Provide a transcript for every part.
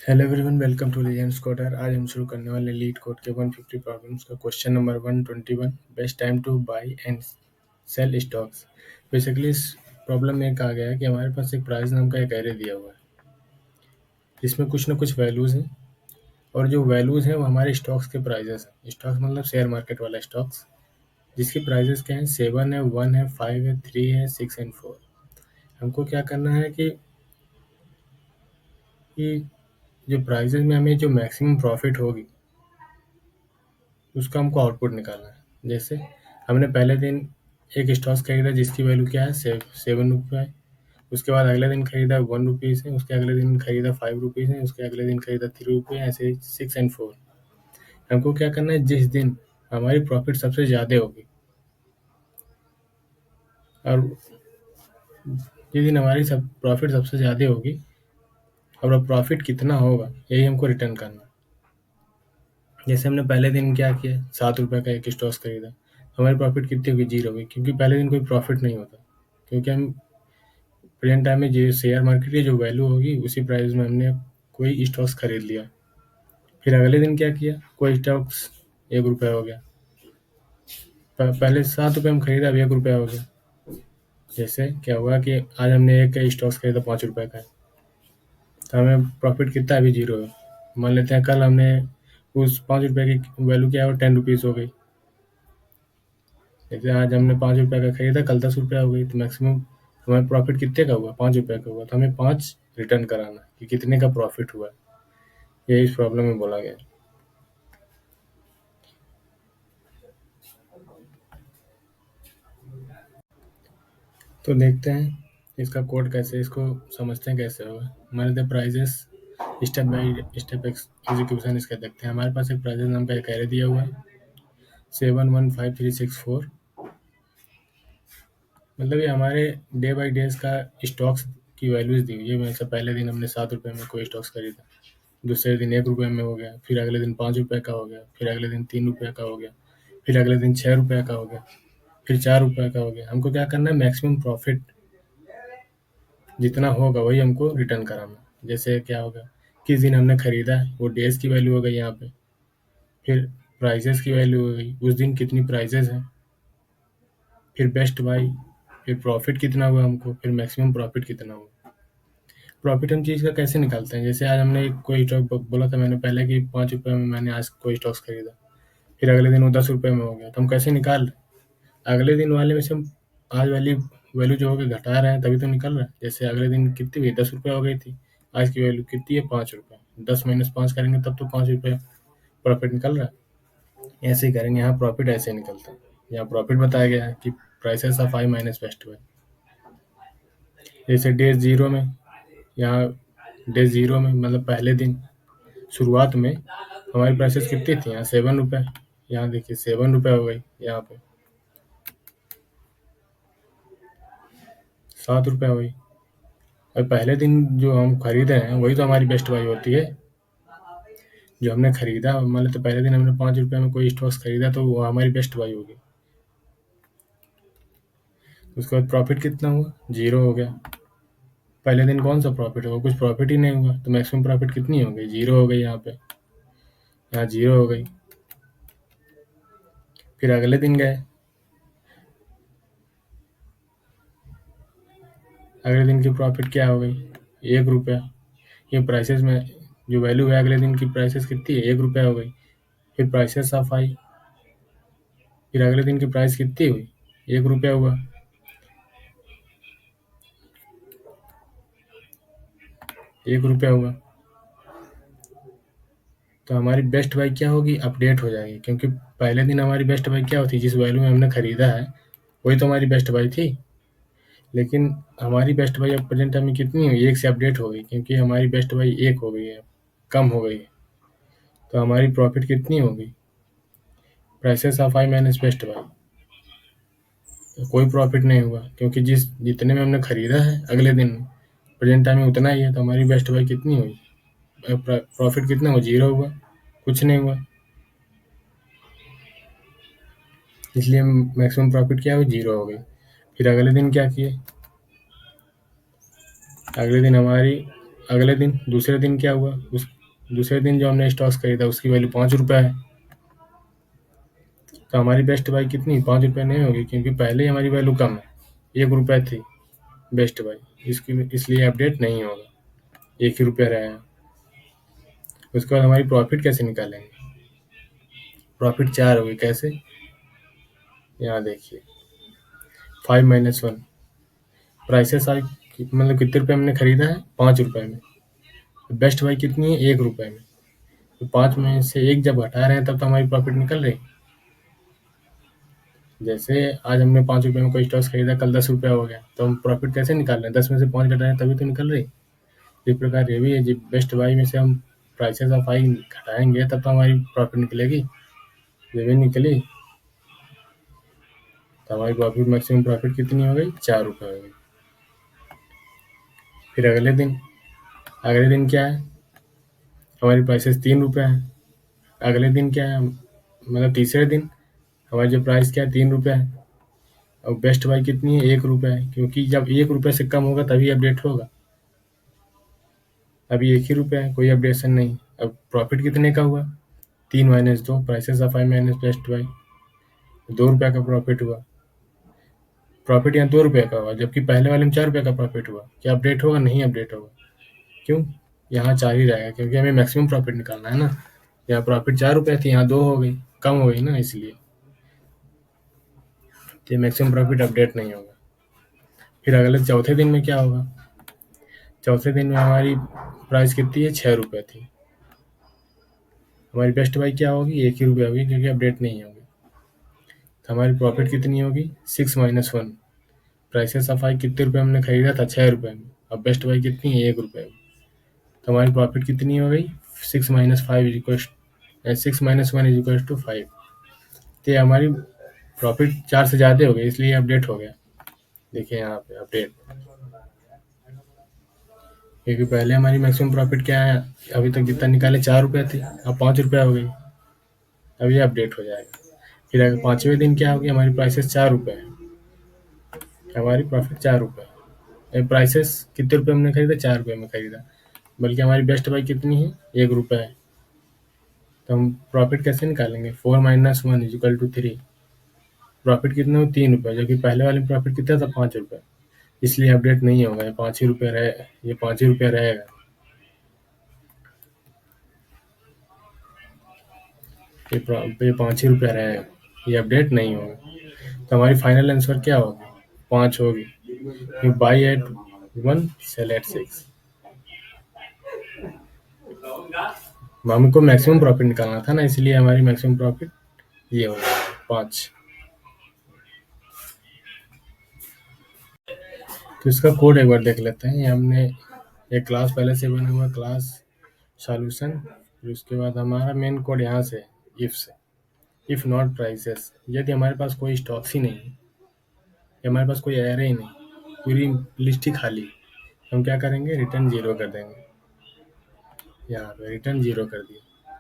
Hello everyone, welcome to legends coder. आज हम शुरू करने वाले लीड कोड के 150 प्रॉब्लम्स का question number 121, best time to buy and sell stocks. Basically इस प्रॉब्लम में कहा गया है कि हमारे पास एक प्राइस नाम का एक एरे दिया हुआ है जिसमें कुछ ना कुछ वैल्यूज़ हैं, और जो वैल्यूज़ हैं वो हमारे स्टॉक्स के प्राइजेस हैं। स्टॉक्स मतलब शेयर मार्केट वाला स्टॉक्स, जिसके प्राइजेस क्या हैं, 7 है, 1 है, 5 है, 3 है, 6 एंड 4। हमको क्या करना है कि जो प्राइजेस में हमें जो मैक्सिमम प्रॉफिट होगी उसका हमको आउटपुट निकालना है। जैसे हमने पहले दिन एक स्टॉक्स खरीदा जिसकी वैल्यू क्या है, 7 रुपये है। उसके बाद अगले दिन खरीदा 1 रुपीज़ है, उसके अगले दिन खरीदा 5 रुपीज़ है, उसके अगले दिन खरीदा 3 रुपये, ऐसे 6 एंड 4। हमको क्या करना है, जिस दिन हमारी प्रॉफिट सबसे ज़्यादा होगी और जिस दिन हमारी सब प्रॉफिट सबसे ज़्यादा होगी और अब प्रॉफिट कितना होगा यही हमको रिटर्न करना है। जैसे हमने पहले दिन क्या किया, 7 रुपये का एक स्टॉक्स खरीदा, हमारी प्रॉफिट कितनी होगी, 0 होगी, क्योंकि पहले दिन कोई प्रॉफिट नहीं होता, क्योंकि हम प्रेजेंट टाइम में जो शेयर मार्केट की जो वैल्यू होगी उसी प्राइस में हमने कोई स्टॉक्स खरीद लिया। फिर अगले दिन क्या किया, कोई स्टॉक्स 1 रुपया हो गया, पहले 7 रुपये हम खरीदा, अब 1 रुपया हो गया। जैसे क्या हुआ कि आज हमने एक स्टॉक्स खरीदा 5 रुपये का, तो हमें प्रॉफिट कितना है, अभी 0 है। मान लेते हैं कल हमने उस 5 रुपये की वैल्यू क्या है, वो 10 रुपीज़ हो गई। जैसे आज हमने 5 रुपये का खरीदा, कल 10 रुपया हो गई, तो मैक्सिमम हमारा प्रॉफिट कितने का हुआ, 5 रुपये का हुआ, तो हमें 5 रिटर्न कराना कि कितने का प्रॉफिट हुआ। ये इस प्रॉब्लम में बोला गया। तो देखते हैं इसका कोड कैसे, इसको समझते हैं कैसे होगा। हमारे the prices step by step execution इसका देखते हैं। हमारे पास एक प्राइजेस नाम का एक एरे दिया हुआ है, 7, 1, 5, 3, 6, 4। मतलब ये हमारे डे बाई डेज का स्टॉक्स की वैल्यूज दी हुई है। जैसे पहले दिन हमने 7 रुपये में कोई स्टॉक्स खरीदा, दूसरे दिन 1 रुपये में हो गया, फिर अगले दिन 5 रुपये का हो गया, फिर अगले दिन 3 रुपये का हो गया, फिर अगले दिन 6 रुपये का हो गया, फिर 4 रुपये का हो गया। हमको क्या करना है, मैक्सिमम प्रॉफिट जितना होगा वही हमको रिटर्न कराना। जैसे क्या होगा, किस दिन हमने खरीदा है वो डेज की वैल्यू हो गई यहाँ पे, फिर प्राइजेस की वैल्यू हो गई, उस दिन कितनी प्राइजेस हैं, फिर बेस्ट बाई, फिर प्रॉफिट कितना हुआ हमको, फिर मैक्सिमम प्रॉफिट कितना हुआ। प्रॉफिट हम चीज़ का कैसे निकालते हैं, जैसे आज हमने कोई स्टॉक बोला था मैंने पहले कि 5 रुपये में मैंने आज कोई स्टॉक्स खरीदा, फिर अगले दिन वो 10 रुपये में हो गया, तो हम कैसे निकाल रहे हैं, अगले दिन वाले में से हम आज वाली वैल्यू जो होगी घटा रहे हैं, तभी तो निकल रहा है। जैसे अगले दिन कितनी हुई, 10 रुपये हो गई थी, आज की वैल्यू कितनी है, 5 रुपये। 10 - 5 करेंगे तब तो 5 रुपये प्रॉफिट निकल रहा है। ऐसे ही करेंगे, यहाँ प्रॉफिट ऐसे निकलता है। यहाँ प्रॉफिट बताया गया है कि prices of i minus best buy. जैसे डे जीरो में, यहाँ डे जीरो में मतलब पहले दिन शुरुआत में हमारी प्राइसेस कितनी थी, यहाँ 7 रुपये, यहाँ देखिए 7 रुपये हो गई, यहाँ पे 7 रुपये हो गई। और पहले दिन जो हम खरीदे हैं वही तो हमारी बेस्ट बाई होती है। जो हमने खरीदा, मान लेते पहले दिन हमने 5 रुपये में कोई स्टॉक्स खरीदा, तो वो हमारी बेस्ट बाई होगी। उसके बाद प्रॉफिट कितना हुआ, 0 हो गया। पहले दिन कौन सा प्रॉफिट होगा, कुछ प्रॉफिट ही नहीं हुआ, तो मैक्सिमम प्रॉफिट कितनी हो गई, 0 हो गई। यहाँ पे यहाँ 0 हो गई। फिर अगले दिन गए, अगले दिन की प्रॉफिट क्या हो गई, 1 रुपया। ये प्राइसेस में जो वैल्यू है अगले दिन की प्राइसेस कितनी है, 1 रुपया हो गई। फिर प्राइसेस ऑफ आई, फिर अगले दिन की प्राइस कितनी हुई, 1 रुपया हुआ। 1 रुपया हुआ, तो हमारी बेस्ट बाई क्या होगी, अपडेट हो जाएगी, क्योंकि पहले दिन हमारी बेस्ट बाई क्या होती, जिस वैल्यू में हमने खरीदा है वही तो हमारी बेस्ट बाई थी। लेकिन हमारी बेस्ट बाई अब प्रेजेंट टाइम में कितनी हुई, 1 से अपडेट हो गई, क्योंकि हमारी बेस्ट बाई 1 हो गई है, कम हो गई है। तो हमारी प्रॉफिट कितनी होगी, prices of i minus best by. तो कोई प्रॉफिट नहीं हुआ, क्योंकि जितने में हमने खरीदा है अगले दिन प्रेजेंट टाइम में उतना ही है, तो हमारी बेस्ट बाई कितनी हुई, प्रॉफिट कितना हुआ, 0 हुआ, कुछ नहीं हुआ। इसलिए मैक्सिमम प्रॉफिट क्या हुई, 0 हो गई। फिर अगले दिन क्या किए, अगले दिन दूसरे दिन क्या हुआ, दूसरे दिन जो हमने स्टॉक्स खरीदा उसकी वैल्यू 5 रुपये है, तो हमारी बेस्ट बाई कितनी 5 रुपये नहीं होगी, क्योंकि पहले ही हमारी वैल्यू कम है, 1 रुपये थी बेस्ट बाई, इसलिए अपडेट नहीं होगा, 1 ही रुपया रहेगा। उसके बाद हमारी प्रॉफिट कैसे निकालेंगे? प्रॉफिट 4 होगी, कैसे? यहाँ देखिए 5 - 1 प्राइसेस आई, मतलब कितने रुपये हमने खरीदा है 5 रुपये में, बेस्ट बाई कितनी है 1 रुपये में, तो 5 में से 1 जब हटा रहे हैं तब तो हमारी प्रॉफिट निकल रही। जैसे आज हमने 5 रुपये में कोई स्टॉक्स खरीदा, कल 10 रुपया हो गया, तो हम प्रॉफिट कैसे निकाल रहे हैं? 10 में से 5 घटा रहे हैं तभी तो निकल रही। इस प्रकार ये भी है, जब बेस्ट बाई में से हम प्राइसेस ऑफ आई घटाएंगे तब तो हमारी प्रॉफिट निकलेगी, ये भी निकली, तो हमारी प्रॉफिट मैक्सिमम प्रॉफिट कितनी हो गई 4 रुपये हो गई। फिर अगले दिन क्या है, हमारी प्राइसेस 3 रुपये है। अगले दिन क्या है, मतलब तीसरे दिन हमारी जो प्राइस क्या है 3 रुपये है, और बेस्ट बाई कितनी है 1 रुपये है, क्योंकि जब 1 रुपये से कम होगा तभी अपडेट होगा। अभी 1 ही रुपया है, कोई अपडेशन नहीं। अब प्रॉफिट कितने का हुआ 3 - 2 prices of i minus best by, 2 रुपये का प्रॉफिट हुआ। प्रॉफिट यहाँ 2 रुपये का हुआ, जबकि पहले वाले में 4 रुपये का प्रॉफिट हुआ। क्या अपडेट होगा? नहीं अपडेट होगा। क्यों? यहाँ 4 ही रहेगा, क्योंकि हमें मैक्सिमम प्रॉफिट निकालना है ना। यहाँ प्रॉफिट 4 रुपये थी, यहाँ 2 हो गई, कम हो गई ना, इसलिए ये मैक्सिमम प्रॉफिट अपडेट नहीं होगा। फिर अगले चौथे दिन में क्या होगा? चौथे दिन में हमारी प्राइस कितनी है 6 रुपये थी, हमारी बेस्ट बाई क्या होगी 1 ही रुपया होगी, क्योंकि अपडेट नहीं होगी। तो हमारी प्रॉफिट कितनी होगी 6 - 1 प्राइसेस ऑफ आई कितने रुपये हमने खरीदा था 6 रुपये में, अब बेस्ट बाई कितनी है 1 रुपये में, तो हमारी प्रॉफिट कितनी हो गई 6 - 1 = 5। तो हमारी प्रॉफिट 4 से ज़्यादा हो गई, इसलिए अपडेट हो गया। देखिए यहाँ पे अपडेट, क्योंकि पहले हमारी मैक्सिमम प्रॉफिट क्या है, अभी तक जितना निकाले 4 रुपये थी, अब 5 रुपया हो गई, अब ये अपडेट हो जाएगा। फिर अगर 5वें दिन क्या होगी, हमारी प्राइसेस 4 रुपये है, हमारी प्रॉफिट 4 रुपये है। प्राइसेस कितने रुपये हमने खरीदा 4 रुपये में खरीदा, बल्कि हमारी बेस्ट बाई कितनी है 1 रुपया है, तो हम प्रॉफिट कैसे निकालेंगे 4 - 1 = 3। प्रॉफिट कितना हो 3 रुपये, जबकि पहले वाले प्रॉफिट कितना था 5 रुपये, इसलिए अपडेट नहीं होगा, ये 5 ही रुपये रहे, ये 5 ही रुपये रहेगा, ये 5 ही रुपया रहेगा, ये अपडेट नहीं होगा। तो हमारी फाइनल आंसर क्या होगी 5 होगी। बाई एट 1 सेल एट 6, हमको मैक्सिमम प्रॉफिट निकालना था ना, इसलिए हमारी मैक्सिमम प्रॉफिट ये होगा 5। तो इसका कोड एक बार देख लेते हैं। ये हमने एक क्लास पहले से बना हुआ क्लास सॉल्यूशन, फिर उसके बाद हमारा मेन कोड यहाँ से इफ से, इफ नॉट प्राइसेस, यदि हमारे पास कोई स्टॉक्स ही नहीं है, हमारे पास कोई एरे ही नहीं, पूरी लिस्ट ही खाली, हम क्या करेंगे रिटर्न 0 कर देंगे। यहाँ पे रिटर्न 0 कर दिया।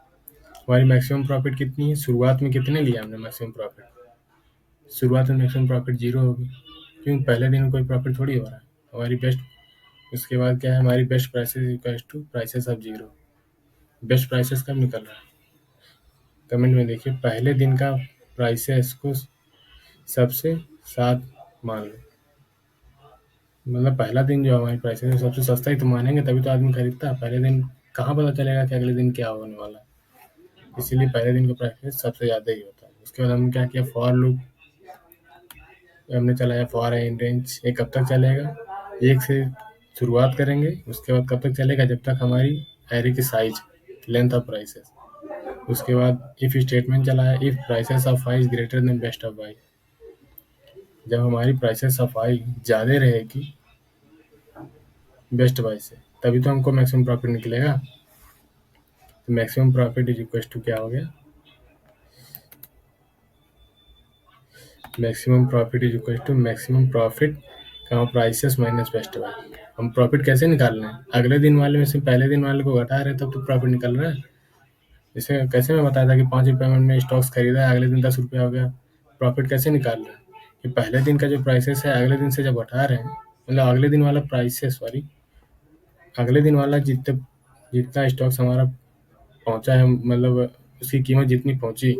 हमारी मैक्सिमम प्रॉफिट कितनी है, शुरुआत में कितने लिया हमने मैक्सिमम प्रॉफिट, शुरुआत में मैक्सिमम प्रॉफिट 0 होगी, क्योंकि पहले दिन में कोई प्रॉफिट थोड़ी हो रहा है। हमारी बेस्ट, उसके बाद क्या है, हमारी best prices equals to prices of 0। Best prices कब निकल रहा है, कमेंट में देखिए, पहले दिन का प्राइसेस को सबसे 7 मान लो, मतलब पहला दिन जो हमारी प्राइसेस है सबसे सस्ता ही तो मानेंगे, तभी तो आदमी खरीदता है। पहले दिन कहाँ पता चलेगा कि अगले दिन क्या होने वाला है, इसीलिए पहले दिन का प्राइस सबसे ज़्यादा ही होता है। उसके बाद हमने क्या किया, फॉर लूप हमने चलाया, फॉर इन रेंज, ये कब तक चलेगा, 1 से शुरुआत करेंगे, उसके बाद कब तक चलेगा, जब तक हमारी एरे की साइज लेंथ ऑफ प्राइसेस। उसके बाद इफ स्टेटमेंट चलाया, if prices of I is greater than best of I, जब हमारी प्राइसेस ऑफ आई ज़्यादा रहेगी बेस्ट बाई से, तभी तो हमको मैक्सिमम प्रॉफिट निकलेगा। तो maximum profit is equal to क्या हो गया, maximum profit is equal to maximum profit का प्राइसेस माइनस बेस्ट बाई। हम प्रॉफिट कैसे निकाल रहे हैं, अगले दिन वाले में से पहले दिन वाले को घटा रहे हैं, तब तो प्रॉफिट निकल रहा है। जैसे कैसे मैं बताया था कि 5 रुपये में हमने स्टॉक्स खरीदा है, अगले दिन 10 रुपया हो गया, प्रॉफिट कैसे निकाल रहे हैं कि पहले दिन का जो प्राइसेस है अगले दिन से जब हटा रहे हैं, मतलब अगले दिन वाला प्राइसेस, सॉरी अगले दिन वाला जितना स्टॉक्स हमारा पहुंचा है, मतलब उसकी कीमत जितनी पहुंची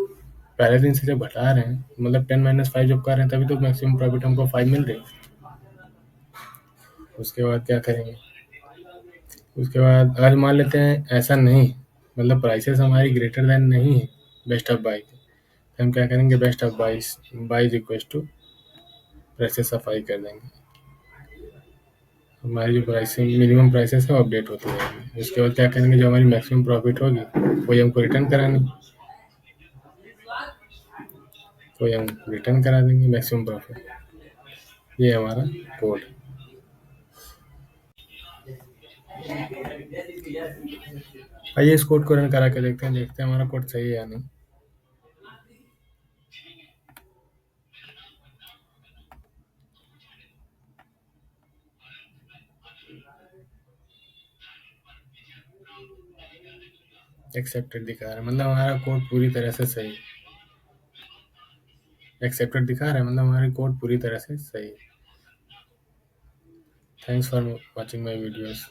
पहले दिन से जब घटा रहे हैं, मतलब 10 - 5 जब कर रहे हैं, तभी तो मैक्सिमम प्रॉफिट हमको 5 मिल रही है। उसके बाद क्या करेंगे? उसके बाद अगर मान लेते हैं ऐसा नहीं, मतलब प्राइसेस हमारी ग्रेटर देन नहीं है बेस्ट ऑफ बाई, तो हम क्या करेंगे? बेस्ट ऑफ बाईस बाईज इक्वल टू प्राइसेस ऑफ आई कर देंगे। हमारी जो प्राइसिंग मिनिमम प्राइसेस है वो अपडेट होती रहेगी। उसके बाद क्या करेंगे? जो हमारी मैक्सिमम प्रॉफिट होगी वही हमको रिटर्न करानी, वही हम रिटर्न करा देंगे मैक्सिमम प्रॉफिट। ये हमारा कोड। आइए इस कोड को रन करा के देखते हैं हमारा कोड सही है या नहीं। एक्सेप्टेड दिखा रहा है, मतलब हमारा कोड पूरी तरह से सही। एक्सेप्टेड दिखा रहा है, मतलब हमारी कोड पूरी तरह से सही। Thanks for watching my videos.